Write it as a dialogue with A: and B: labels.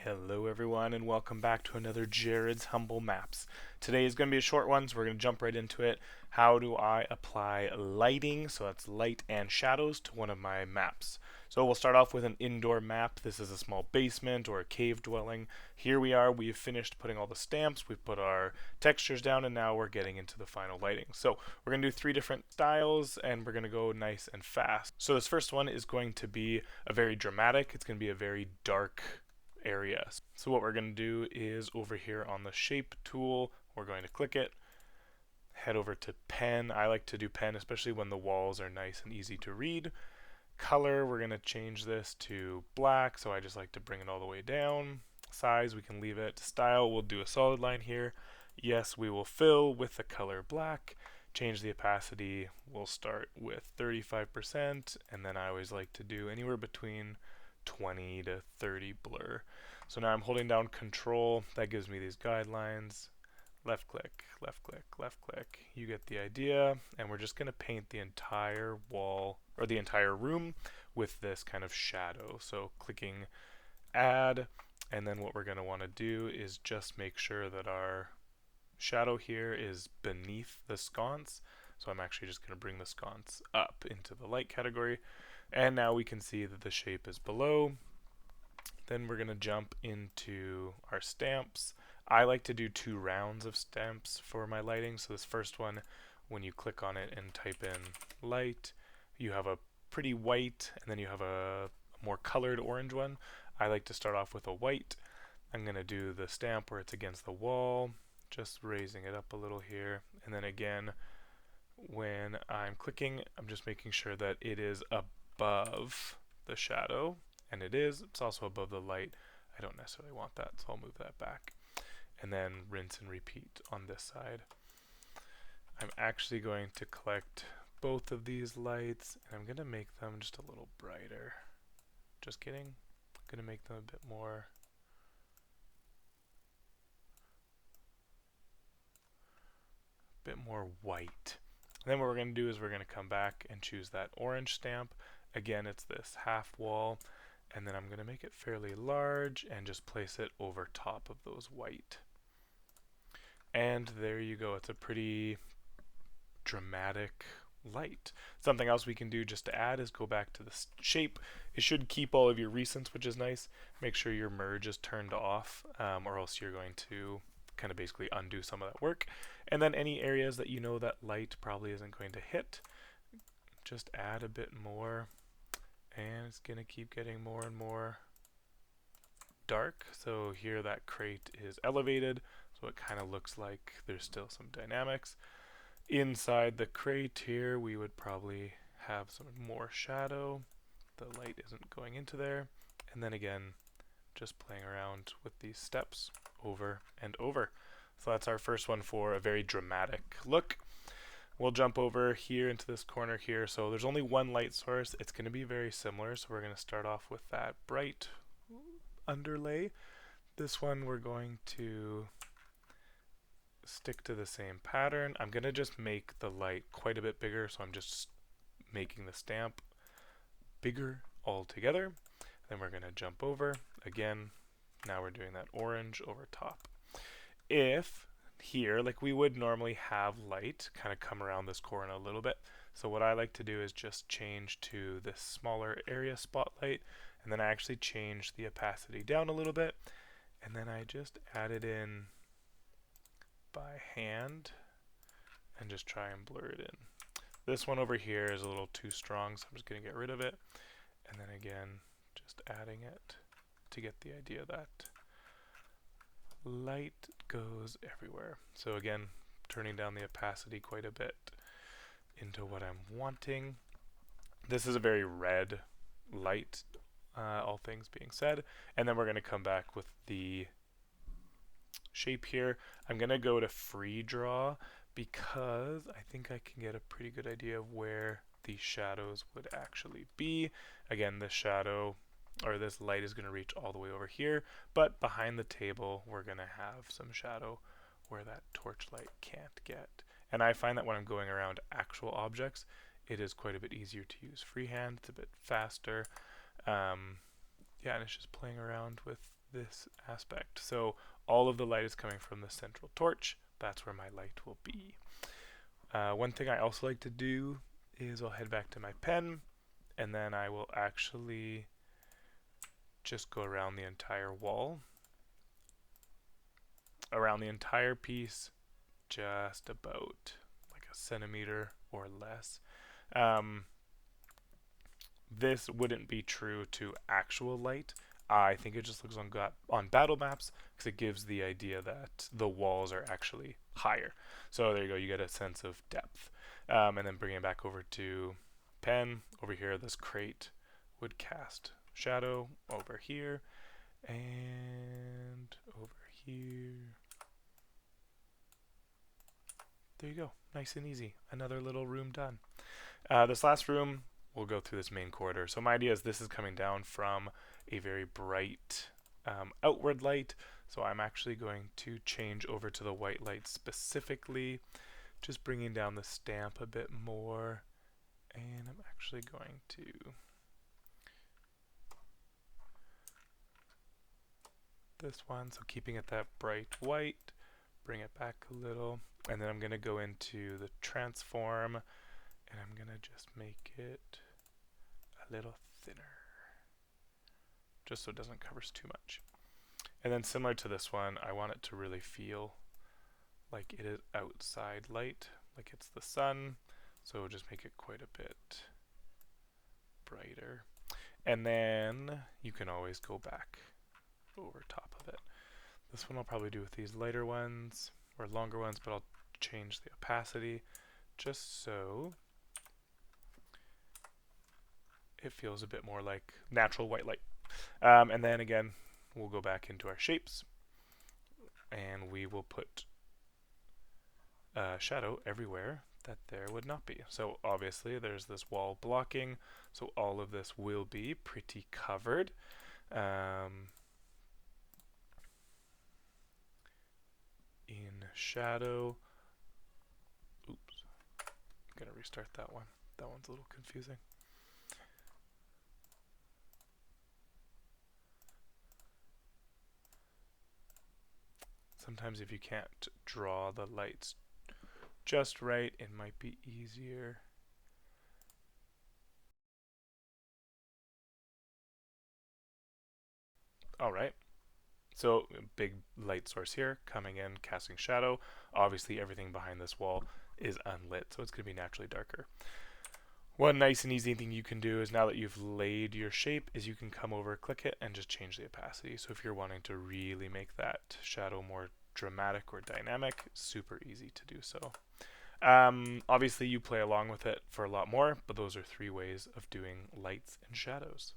A: Hello everyone and welcome back to another Jared's Humble Maps. Today is going to be a short one, so we're going to jump right into it. How do I apply lighting, so that's light and shadows, to one of my maps? So we'll start off with an indoor map. This is a small basement or a cave dwelling. Here we are, we've finished putting all the stamps, we've put our textures down, and now we're getting into the final lighting. So we're going to do three different styles and we're going to go nice and fast. So this first one is going to be a very dramatic, it's going to be a very dark area. So what we're going to do is over here on the shape tool, we're going to click it, head over to pen. I like to do pen, especially when the walls are nice and easy to read. Color, we're going to change this to black, so I just like to bring it all the way down. Size, we can leave it. Style, we'll do a solid line here. Yes, we will fill with the color black. Change the opacity, we'll start with 35%, and then I always like to do anywhere between 20 to 30 blur. So now I'm holding down control, that gives me these guidelines. Left click, left click, left click. You get the idea, and we're just going to paint the entire wall or the entire room with this kind of shadow. So clicking add, and then what we're going to want to do is just make sure that our shadow here is beneath the sconce. So I'm actually just going to bring the sconce up into the light category. And now we can see that the shape is below. Then we're going to jump into our stamps. I like to do 2 rounds of stamps for my lighting. So this first one, when you click on it and type in light, you have a pretty white, and then you have a more colored orange one. I like to start off with a white. I'm going to do the stamp where it's against the wall, just raising it up a little here. And then again, when I'm clicking, I'm just making sure that it is above the shadow, and it is. It's also above the light. I don't necessarily want that, so I'll move that back. And then rinse and repeat on this side. I'm actually going to collect both of these lights, and I'm going to make them just a little brighter. Just kidding. I'm going to make them a bit more white. And then what we're going to do is we're going to come back and choose that orange stamp. Again, it's this half wall, and then I'm going to make it fairly large and just place it over top of those white. And there you go. It's a pretty dramatic light. Something else we can do just to add is go back to the shape. It should keep all of your recents, which is nice. Make sure your merge is turned off, or else you're going to kind of basically undo some of that work. And then any areas that you know that light probably isn't going to hit, just add a bit more, and it's going to keep getting more and more dark. So here that crate is elevated, so it kind of looks like there's still some dynamics. Inside the crate here, we would probably have some more shadow. The light isn't going into there. And then again, just playing around with these steps over and over. So that's our first one for a very dramatic look. We'll jump over here into this corner here. So there's only one light source. It's going to be very similar. So we're going to start off with that bright underlay. This one we're going to stick to the same pattern. I'm going to just make the light quite a bit bigger. So I'm just making the stamp bigger altogether. Then we're going to jump over. Again, now we're doing that orange over top. If here, like we would normally have light kind of come around this corner a little bit. So what I like to do is just change to this smaller area spotlight, and then I actually change the opacity down a little bit, and then I just add it in by hand and just try and blur it in. This one over here is a little too strong, so I'm just going to get rid of it, and then again just adding it to get the idea that light goes everywhere. So again, turning down the opacity quite a bit into what I'm wanting. This is a very red light, all things being said. And then we're going to come back with the shape here. I'm going to go to free draw because I think I can get a pretty good idea of where the shadows would actually be. Again, this shadow or this light is going to reach all the way over here, but behind the table we're going to have some shadow where that torchlight can't get. And I find that when I'm going around actual objects, it is quite a bit easier to use freehand. It's a bit faster. Yeah, and it's just playing around with this aspect. So all of the light is coming from the central torch. That's where my light will be. One thing I also like to do is I'll head back to my pen, and then I will actually just go around the entire wall, around the entire piece, just about like a centimeter or less. Um, this wouldn't be true to actual light. I think it just looks on battle maps because it gives the idea that the walls are actually higher. So there you go, you get a sense of depth. And then bringing it back over to pen, over here this crate would cast shadow over here and over here. There you go, nice and easy. Another little room done. This last room, we'll go through this main corridor. So my idea is this is coming down from a very bright outward light. So I'm actually going to change over to the white light specifically, just bringing down the stamp a bit more. And I'm actually going to this one, so keeping it that bright white, bring it back a little, and then I'm going to go into the transform, and I'm going to just make it a little thinner, just so it doesn't cover too much. And then similar to this one, I want it to really feel like it is outside light, like it's the sun, so we'll just make it quite a bit brighter. And then you can always go back over top of it. This one I'll probably do with these lighter ones or longer ones, but I'll change the opacity just so it feels a bit more like natural white light. And then again, we'll go back into our shapes and we will put shadow everywhere that there would not be. So obviously there's this wall blocking, so all of this will be pretty covered. In shadow, oops, I'm gonna restart that one. That one's a little confusing. Sometimes if you can't draw the lights just right, it might be easier. Alright, so big light source here, coming in, casting shadow. Obviously everything behind this wall is unlit, so it's going to be naturally darker. One nice and easy thing you can do is now that you've laid your shape is you can come over, click it, and just change the opacity. So if you're wanting to really make that shadow more dramatic or dynamic, super easy to do so. Obviously you play along with it for a lot more, but those are 3 ways of doing lights and shadows.